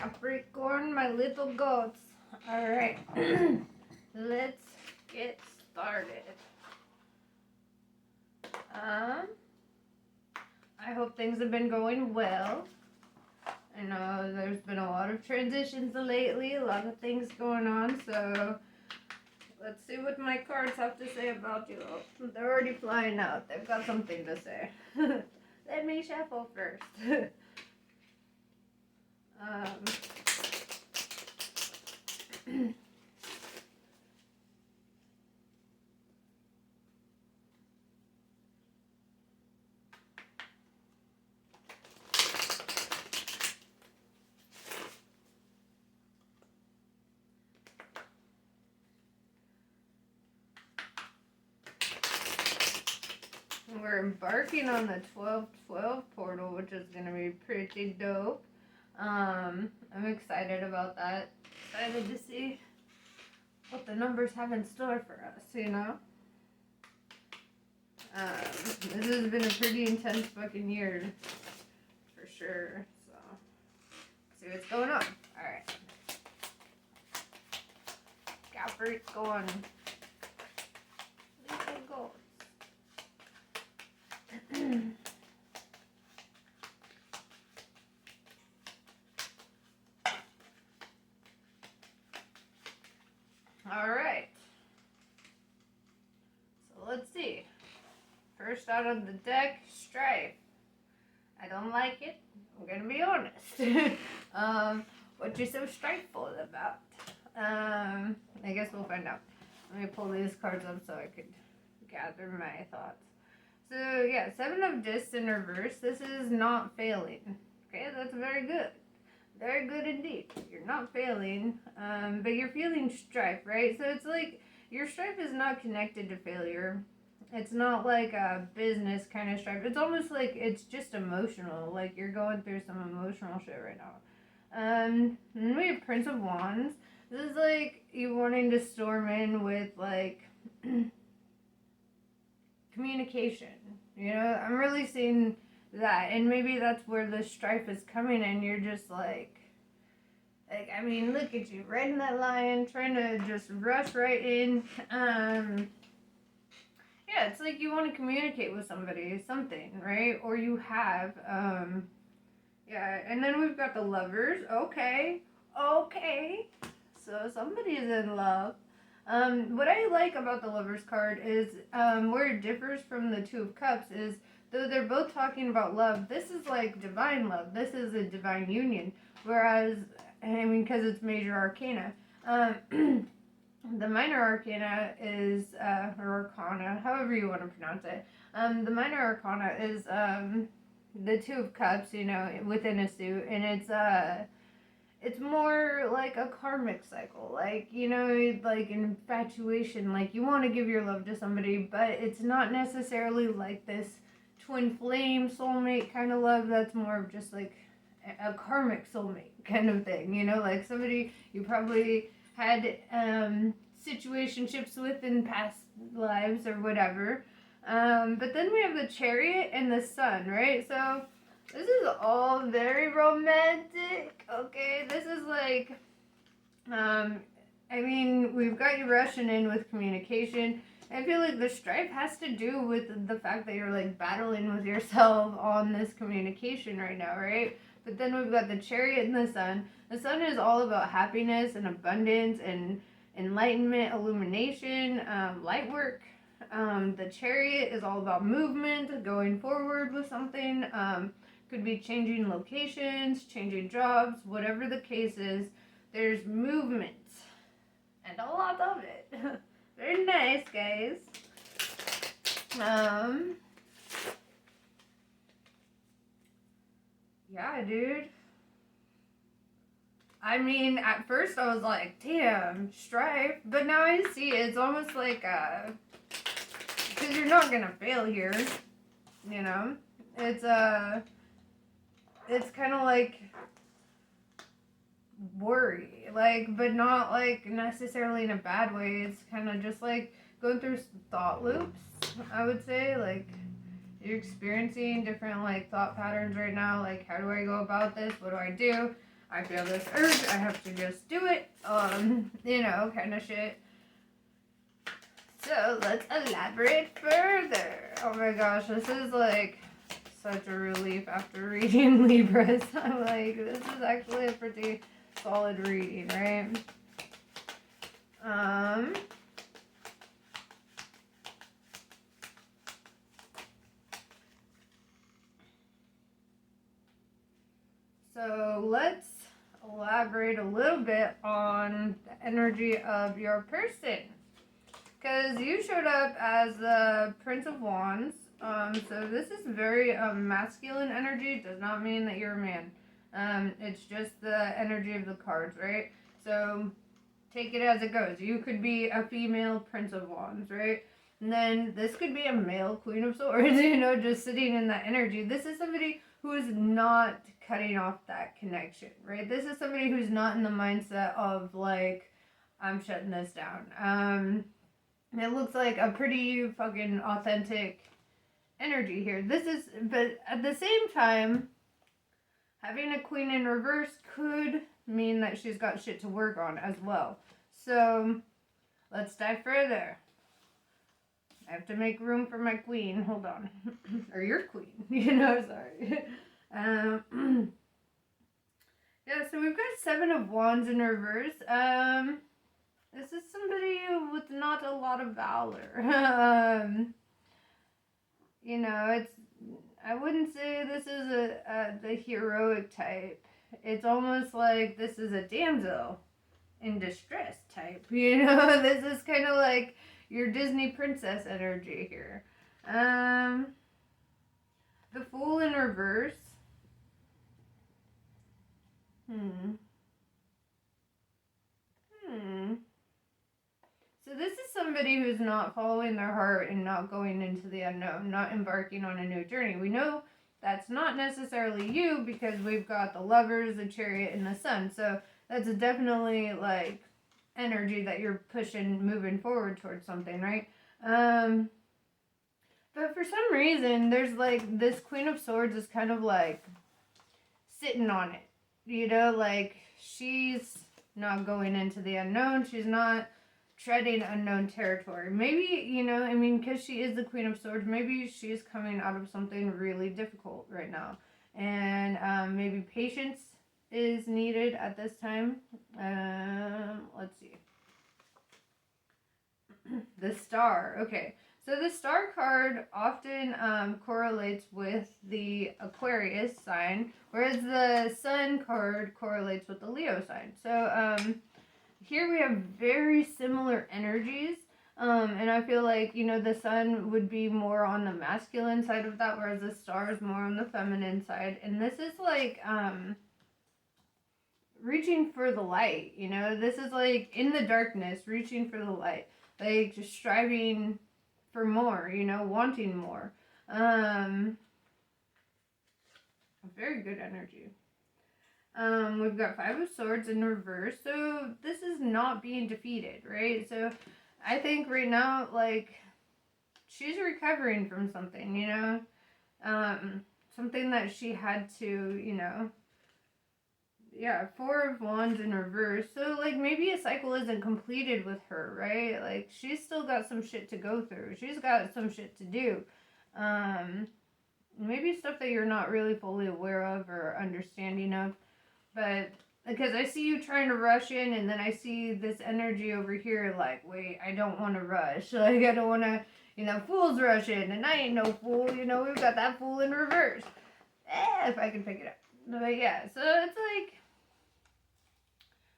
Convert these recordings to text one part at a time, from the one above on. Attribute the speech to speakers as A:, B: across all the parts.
A: Capricorn, my little goats. Alright, let's get started. I hope things have been going well. I know there's been a lot of transitions lately, a lot of things going on, so let's see what my cards have to say about you. They're already flying out. They've got something to say. Let me shuffle first. We're embarking on the 12-12 portal, which is going to be pretty dope. I'm excited about that. Excited to see what the numbers have in store for us, you know? This has been a pretty intense fucking year, for sure, so let's see what's going on. Alright. Capricorn. Little goats. Alright. So let's see. First out of the deck, Strife. I don't like it. I'm gonna be honest. What you so strifeful about? I guess we'll find out. Let me pull these cards up so I could gather my thoughts. So yeah, Seven of Discs in reverse. This is not failing. Okay, that's very good. Very good indeed. You're not failing, but you're feeling strife, right? So it's like your strife is not connected to failure. It's not like a business kind of strife. It's almost like it's just emotional. Like you're going through some emotional shit right now. And we have Prince of Wands. This is like you wanting to storm in with like communication. You know, I'm really seeing that, and maybe that's where the strife is coming, and you're just like I mean, look at you, riding that lion, trying to just rush right in. Yeah, it's like you want to communicate with somebody, something, right? Or you have, yeah, and then we've got the Lovers. Okay. So somebody is in love. What I like about the Lovers card is, where it differs from the Two of Cups is, though they're both talking about love, this is like divine love. This is a divine union. Whereas, I mean, because it's major arcana. The minor arcana is, or arcana, however you want to pronounce it. The minor arcana is, the Two of Cups, you know, within a suit, and it's more like a karmic cycle, like, you know, like an infatuation, like you want to give your love to somebody, but it's not necessarily like this twin flame soulmate kind of love. That's more of just like a karmic soulmate kind of thing, you know, like somebody you probably had situationships with in past lives or whatever. But then we have the Chariot and the Sun, right? So this is all very romantic, okay? This is like, I mean, we've got you rushing in with communication. I feel like the strife has to do with the fact that you're like battling with yourself on this communication right now, right? But then we've got the Chariot and the Sun. The Sun is all about happiness and abundance and enlightenment, illumination, light work. The Chariot is all about movement, going forward with something. Could be changing locations, changing jobs, whatever the case is. There's movement. And a lot of it. Very nice, guys. Yeah, dude. I mean, at first I was like, damn, strife. But now I see it's almost like, because you're not gonna fail here, you know? It's kind of like worry, like, but not like necessarily in a bad way. It's kind of just like going through thought loops, I would say. Like, you're experiencing different like thought patterns right now. Like, how do I go about this? What do I do? I feel this urge, I have to just do it, you know, kind of shit. So let's elaborate further. Oh my gosh, this is like such a relief after reading Libras. I'm like, this is actually a pretty solid reading, right? So let's elaborate a little bit on the energy of your person. Because you showed up as the Prince of Wands. So this is very masculine energy. Does not mean that you're a man. It's just the energy of the cards, right? So take it as it goes. You could be a female Prince of Wands, right? And then this could be a male Queen of Swords, you know, just sitting in that energy. This is somebody who is not cutting off that connection, right? This is somebody who's not in the mindset of like, I'm shutting this down. It looks like a pretty fucking authentic energy here. But at the same time, having a queen in reverse could mean that she's got shit to work on as well. So, let's dive further. I have to make room for my queen. Hold on. Or your queen. You know, sorry. Yeah, so we've got 7 of Wands in reverse. This is somebody with not a lot of valor. You know, I wouldn't say this is the heroic type. It's almost like this is a damsel in distress type. You know, this is kind of like your Disney princess energy here. The Fool in reverse. So this is somebody who's not following their heart and not going into the unknown, not embarking on a new journey. We know that's not necessarily you because we've got the Lovers, the Chariot, and the Sun. So that's definitely like energy that you're pushing, moving forward towards something, right? But for some reason, there's like this Queen of Swords is kind of like sitting on it, you know, like she's not going into the unknown. She's not treading unknown territory. Maybe, you know, I mean, because she is the Queen of Swords, maybe she's coming out of something really difficult right now. And maybe patience is needed at this time. Let's see. The Star. Okay. So the Star card often correlates with the Aquarius sign, whereas the Sun card correlates with the Leo sign. So here we have very similar energies, and I feel like, you know, the Sun would be more on the masculine side of that, whereas the Star is more on the feminine side. And this is like reaching for the light, you know? This is like in the darkness, reaching for the light, like just striving for more, you know, wanting more. Very good energy. We've got 5 of Swords in reverse, so this is not being defeated, right? So I think right now, like, she's recovering from something, you know? Something that she had to, you know... Yeah, 4 of Wands in reverse. So, like, maybe a cycle isn't completed with her, right? Like, she's still got some shit to go through. She's got some shit to do. Maybe stuff that you're not really fully aware of or understanding of. But, because I see you trying to rush in, and then I see this energy over here, like, wait, I don't want to rush. Like, I don't want to, you know, fools rush in, and I ain't no fool. You know, we've got that Fool in reverse. If I can pick it up. But, yeah, so it's like...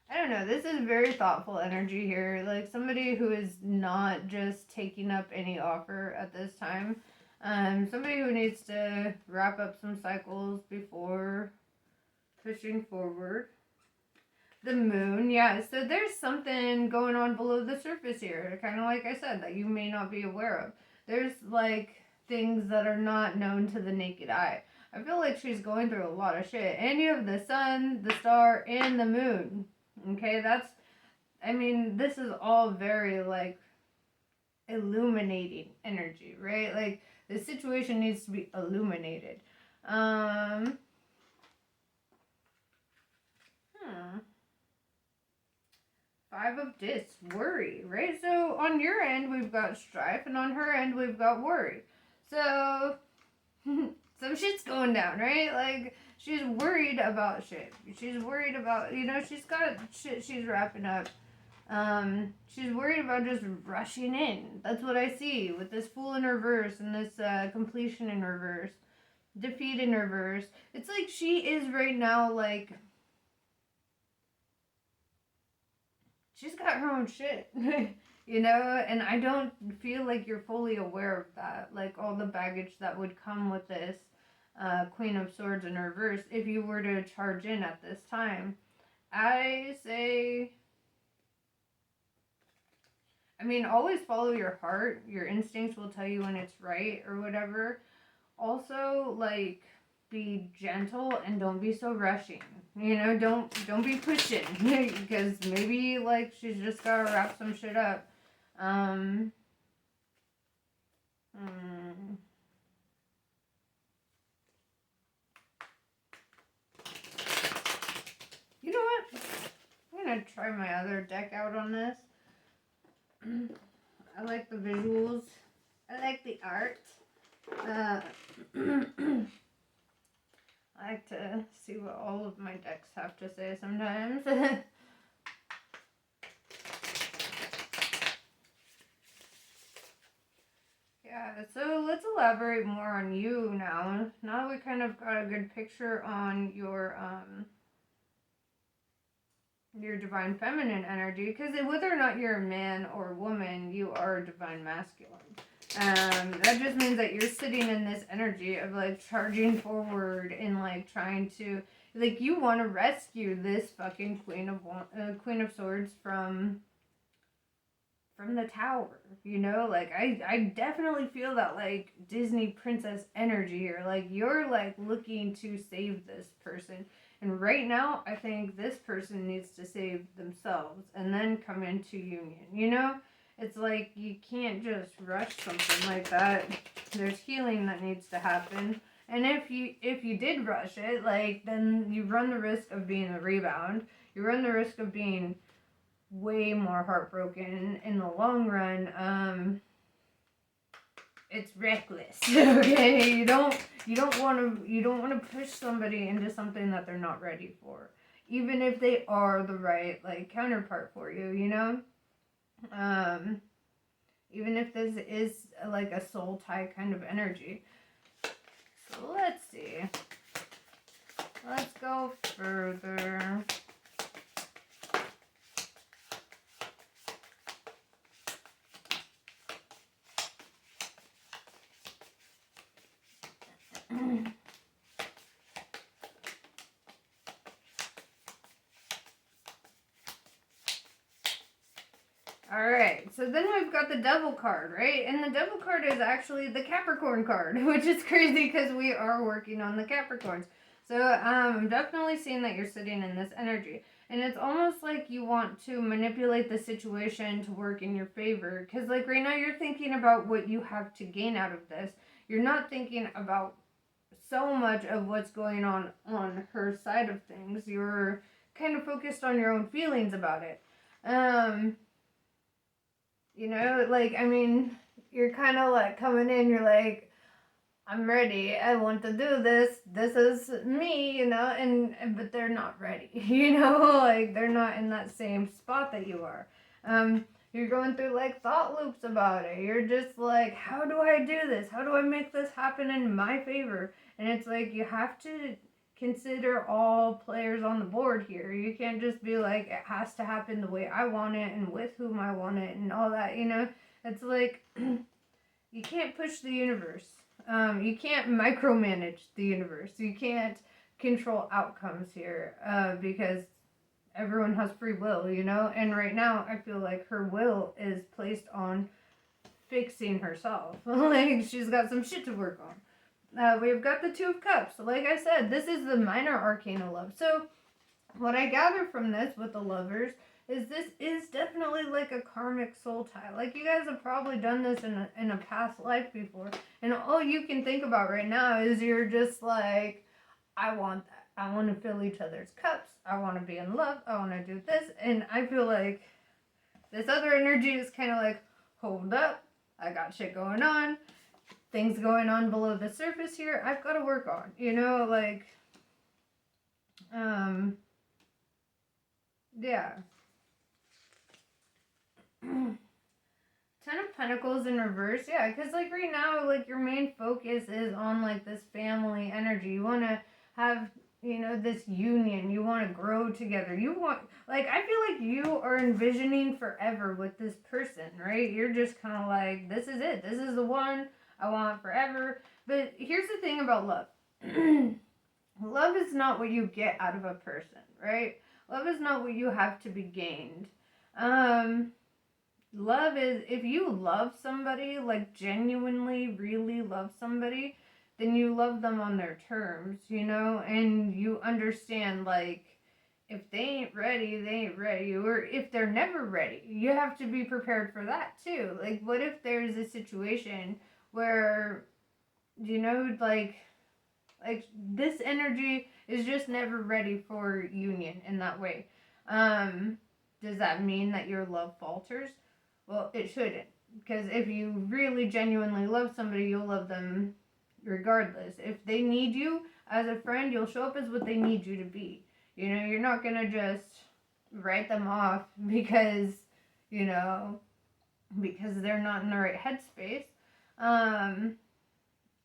A: I don't know, this is very thoughtful energy here. Like somebody who is not just taking up any offer at this time. Somebody who needs to wrap up some cycles before pushing forward. The Moon, yeah. So there's something going on below the surface here. Kind of like I said, that you may not be aware of. There's like things that are not known to the naked eye. I feel like she's going through a lot of shit. And you have the Sun, the Star, and the Moon. Okay, I mean, this is all very, like, illuminating energy, right? Like, the situation needs to be illuminated. Five of Discs, worry, right? So on your end, we've got strife, and on her end, we've got worry. So some shit's going down, right? Like, she's worried about shit. She's worried about, she's got shit she's wrapping up. She's worried about just rushing in. That's what I see with this Fool in reverse and this completion in reverse. Defeat in reverse. It's like she is right now, like, she's got her own shit, and I don't feel like you're fully aware of that, like all the baggage that would come with this Queen of Swords in reverse if you were to charge in at this time. I say, always follow your heart. Your instincts will tell you when it's right or whatever. Also, like, be gentle and don't be so rushing. Don't be pushing because maybe, like, she's just gotta wrap some shit up. You know what? I'm gonna try my other deck out on this. I like the visuals. I like the art. I like to see what all of my decks have to say sometimes. Yeah, so let's elaborate more on you now. Now that we kind of got a good picture on your divine feminine energy, because whether or not you're a man or a woman, you are divine masculine. That just means that you're sitting in this energy of, like, charging forward and, like, trying to, like, you want to rescue this fucking Queen of Swords from the tower, like, I definitely feel that, like, Disney princess energy, or, like, you're, like, looking to save this person. And right now, I think this person needs to save themselves and then come into union, It's like you can't just rush something like that. There's healing that needs to happen. And if you did rush it, like, then you run the risk of being a rebound. You run the risk of being way more heartbroken in the long run. It's reckless. Okay, you don't want to push somebody into something that they're not ready for, even if they are the right, like, counterpart for you. Even if this is like a soul tie kind of energy. So let's see. Let's go further. Alright, so then we've got the Devil card, right? And the Devil card is actually the Capricorn card, which is crazy because we are working on the Capricorns. So I'm definitely seeing that you're sitting in this energy. And it's almost like you want to manipulate the situation to work in your favor. Because, like, right now you're thinking about what you have to gain out of this. You're not thinking about so much of what's going on her side of things. You're kind of focused on your own feelings about it. You're kind of, like, coming in, you're like, I'm ready, I want to do this is me, but they're not ready, like, they're not in that same spot that you are. You're going through, like, thought loops about it. You're just like, how do I do this? How do I make this happen in my favor? And it's like, you have to consider all players on the board here. You can't just be like, it has to happen the way I want it and with whom I want it and all that, It's like, you can't push the universe. You can't micromanage the universe. You can't control outcomes here because everyone has free will, And right now, I feel like her will is placed on fixing herself. Like, she's got some shit to work on. We've got the Two of Cups. Like I said, this is the minor arcana love. So what I gather from this with the lovers is this is definitely like a karmic soul tie. Like, you guys have probably done this in a past life before. And all you can think about right now is you're just like, I want that. I want to fill each other's cups. I want to be in love. I want to do this. And I feel like This other energy is kind of like, hold up, I got shit going on, things going on below the surface here, I've got to work on, you know, like, yeah. Ten of Pentacles in reverse, yeah, because, like, right now, like, your main focus is on, like, this family energy. You want to have, you know, this union. You want to grow together. You want, like, I feel like you are envisioning forever with this person, right? You're just kind of like, this is it. This is the one I want forever. But here's the thing about love. Love is not what you get out of a person, right? Love is not what you have to be gained. Love is, if you love somebody, like genuinely really love somebody, then you love them on their terms, you know, and you understand, like, if they ain't ready, they ain't ready, or if they're never ready, you have to be prepared for that too. Like, what if there's a situation where, you know, like this energy is just never ready for union in that way? Does that mean that your love falters? Well, it shouldn't, because if you really genuinely love somebody, you'll love them regardless. If they need you as a friend, you'll show up as what they need you to be. You know, you're not gonna just write them off because, you know, because they're not in the right headspace.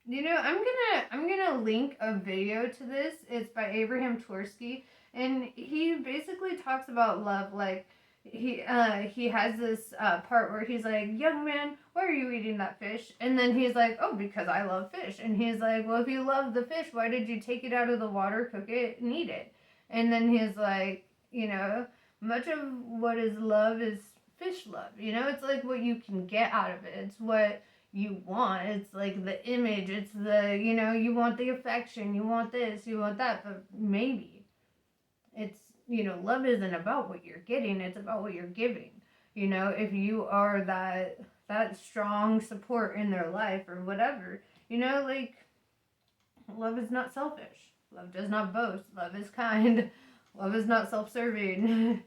A: You know, I'm gonna link a video to this. It's by Abraham Tversky, and he basically talks about love. Like, he has this part where he's like, young man, why are you eating that fish? And then he's like, oh, because I love fish. And he's like, well, if you love the fish, why did you take it out of the water, cook it, and eat it? And then he's like, you know, much of what is love is fish love. You know, it's like what you can get out of it. It's what you want. It's like the image. It's the, you know, you want the affection. You want this. You want that. But maybe it's, you know, love isn't about what you're getting. It's about what you're giving. You know, if you are that strong support in their life or whatever, you know, like, love is not selfish. Love does not boast. Love is kind. Love is not self-serving.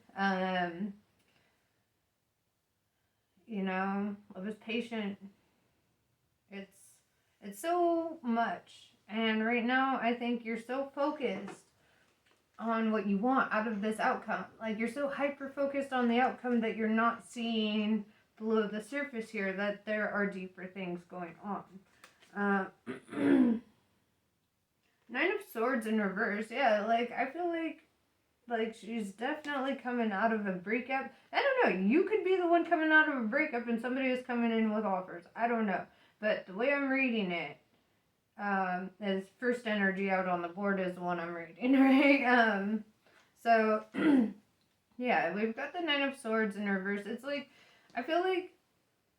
A: You know, love is patient. It's so much. And right now, I think you're so focused on what you want out of this outcome. Like, you're so hyper-focused on the outcome that you're not seeing below the surface here that there are deeper things going on. 9 of Swords in reverse. Yeah, like, I feel like she's definitely coming out of a breakup. I don't know. You could be the one coming out of a breakup and somebody is coming in with offers. I don't know. But the way I'm reading it, is first energy out on the board is the one I'm reading, right? So, yeah, we've got the 9 of Swords in reverse. It's like, I feel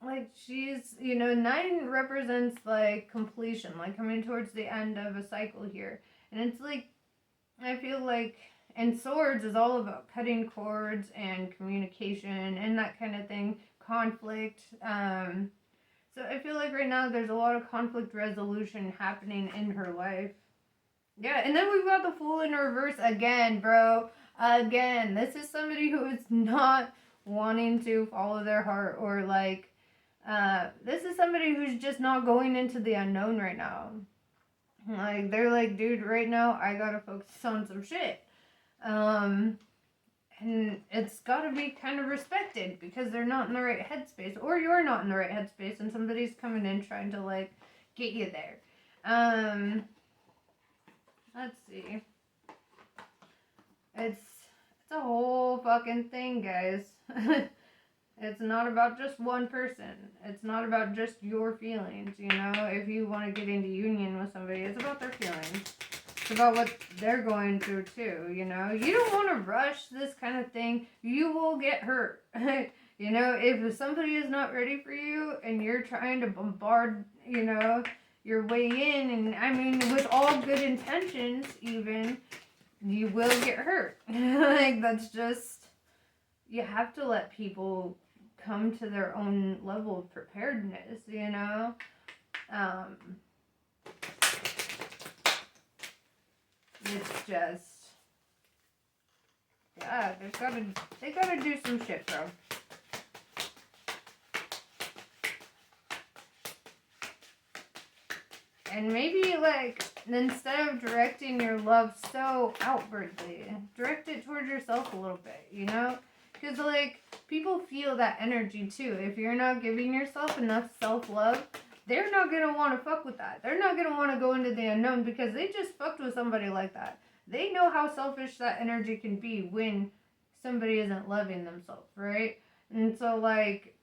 A: like she's, you know, 9 represents, like, completion, like coming towards the end of a cycle here. And it's like, I feel like, and Swords is all about cutting cords and communication and that kind of thing, conflict. So I feel like right now there's a lot of conflict resolution happening in her life. Yeah, and then we've got the Fool in reverse again, bro. Again, this is somebody who is not wanting to follow their heart, or like, this is somebody who's just not going into the unknown right now. Like, they're like, dude, right now I gotta focus on some shit. And it's gotta be kind of respected because they're not in the right headspace, or you're not in the right headspace and somebody's coming in trying to, like, get you there. Let's see. It's a whole fucking thing, guys. It's not about just one person. It's not about just your feelings, you know? If you want to get into union with somebody, it's about their feelings. It's about what they're going through too, you know? You don't want to rush this kind of thing. You will get hurt. You know, if somebody is not ready for you and you're trying to bombard, you know, your way in, and I mean, with all good intentions even, you will get hurt. Like, that's just, you have to let people come to their own level of preparedness, you know? It's just, yeah, they gotta do some shit, bro. And maybe, like, instead of directing your love so outwardly, direct it towards yourself a little bit, you know? Because, like, people feel that energy, too. If you're not giving yourself enough self-love, they're not going to want to fuck with that. They're not going to want to go into the unknown because they just fucked with somebody like that. They know how selfish that energy can be when somebody isn't loving themselves, right? And so, like,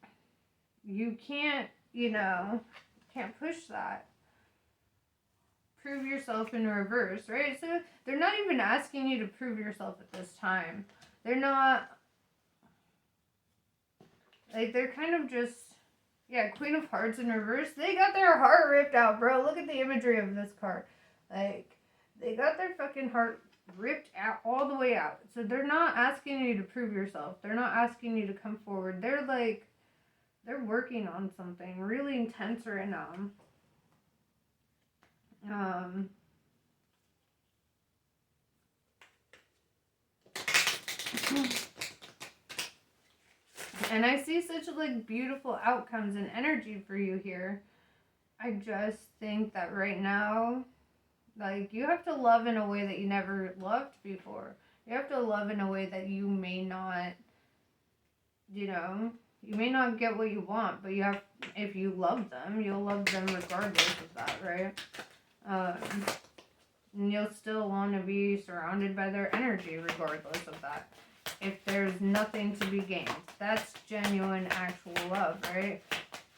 A: you can't, can't push that. Prove yourself in reverse, right? So they're not even asking you to prove yourself at this time. They're not, like, they're kind of just, Queen of Hearts in reverse. They got their heart ripped out, bro. Look at the imagery of this card. Like, they got their fucking heart ripped out, all the way out. So they're not asking you to prove yourself. They're not asking you to come forward. They're like, they're working on something really intense right now. And I see such like beautiful outcomes and energy for you here. I just think that right now, like, you have to love in a way that you never loved before. You have to love in a way that you may not, you may not get what you want, but you have, if you love them, you'll love them regardless of that, right? And you'll still want to be surrounded by their energy regardless of that. If there's nothing to be gained, that's genuine, actual love, right?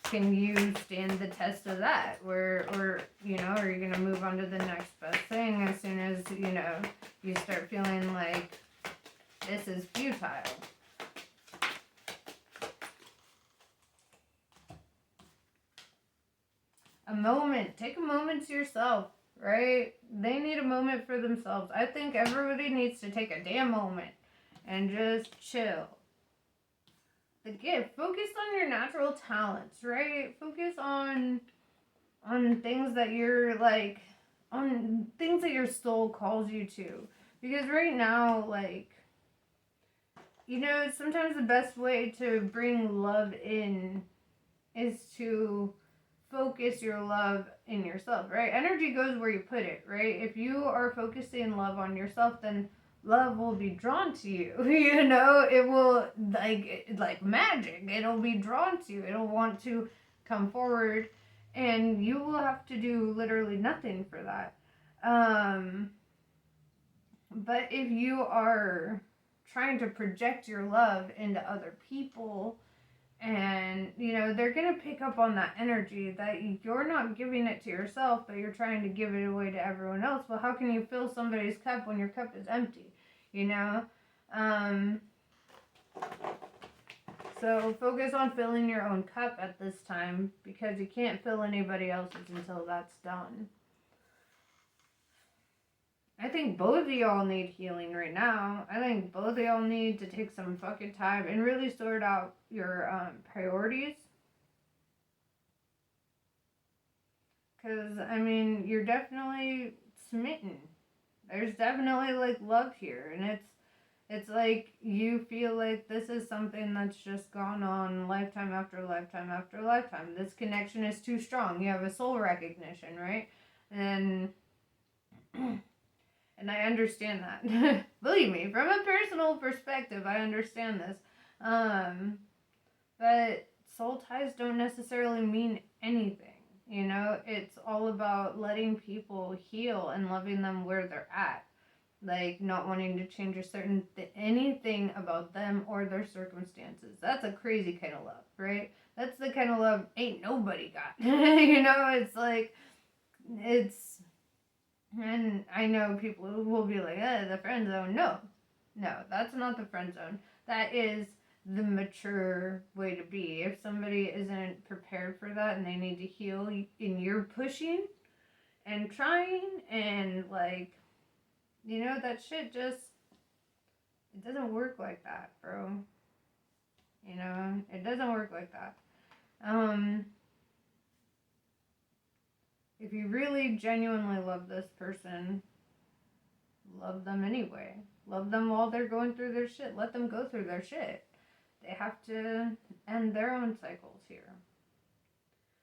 A: Can you stand the test of that? Or you going to move on to the next best thing as soon as, you start feeling like this is futile? Take a moment to yourself, right? They need a moment for themselves. I think everybody needs to take a damn moment and just chill. The gift. Focus on your natural talents, right? Focus on things that you're like, on things that your soul calls you to. Because right now, like, sometimes the best way to bring love in is to focus your love in yourself, right? Energy goes where you put it, right? If you are focusing love on yourself, then love will be drawn to you. It will, like magic. It'll be drawn to you. It'll want to come forward, and you will have to do literally nothing for that. But if you are trying to project your love into other people, and, they're going to pick up on that energy that you're not giving it to yourself, but you're trying to give it away to everyone else. Well, how can you fill somebody's cup when your cup is empty? So focus on filling your own cup at this time, because you can't fill anybody else's until that's done. I think both of y'all need healing right now. I think both of y'all need to take some fucking time and really sort out your priorities. Because, you're definitely smitten. There's definitely, like, love here. And it's like you feel like this is something that's just gone on lifetime after lifetime after lifetime. This connection is too strong. You have a soul recognition, right? And I understand that. Believe me, from a personal perspective, I understand this. But soul ties don't necessarily mean anything. It's all about letting people heal and loving them where they're at. Like, not wanting to change anything about them or their circumstances. That's a crazy kind of love, right? That's the kind of love ain't nobody got. It's like, and I know people will be like, the friend zone. No, that's not the friend zone. That is the mature way to be. If somebody isn't prepared for that and they need to heal, and you're pushing and trying and, like, that shit just, it doesn't work like that, bro. It doesn't work like that. If you really genuinely love this person, love them anyway. Love them while they're going through their shit. Let them go through their shit. They have to end their own cycles here.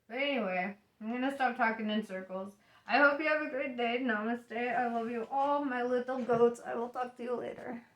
A: But anyway, I'm going to stop talking in circles. I hope you have a great day. Namaste. I love you all, my little goats. I will talk to you later.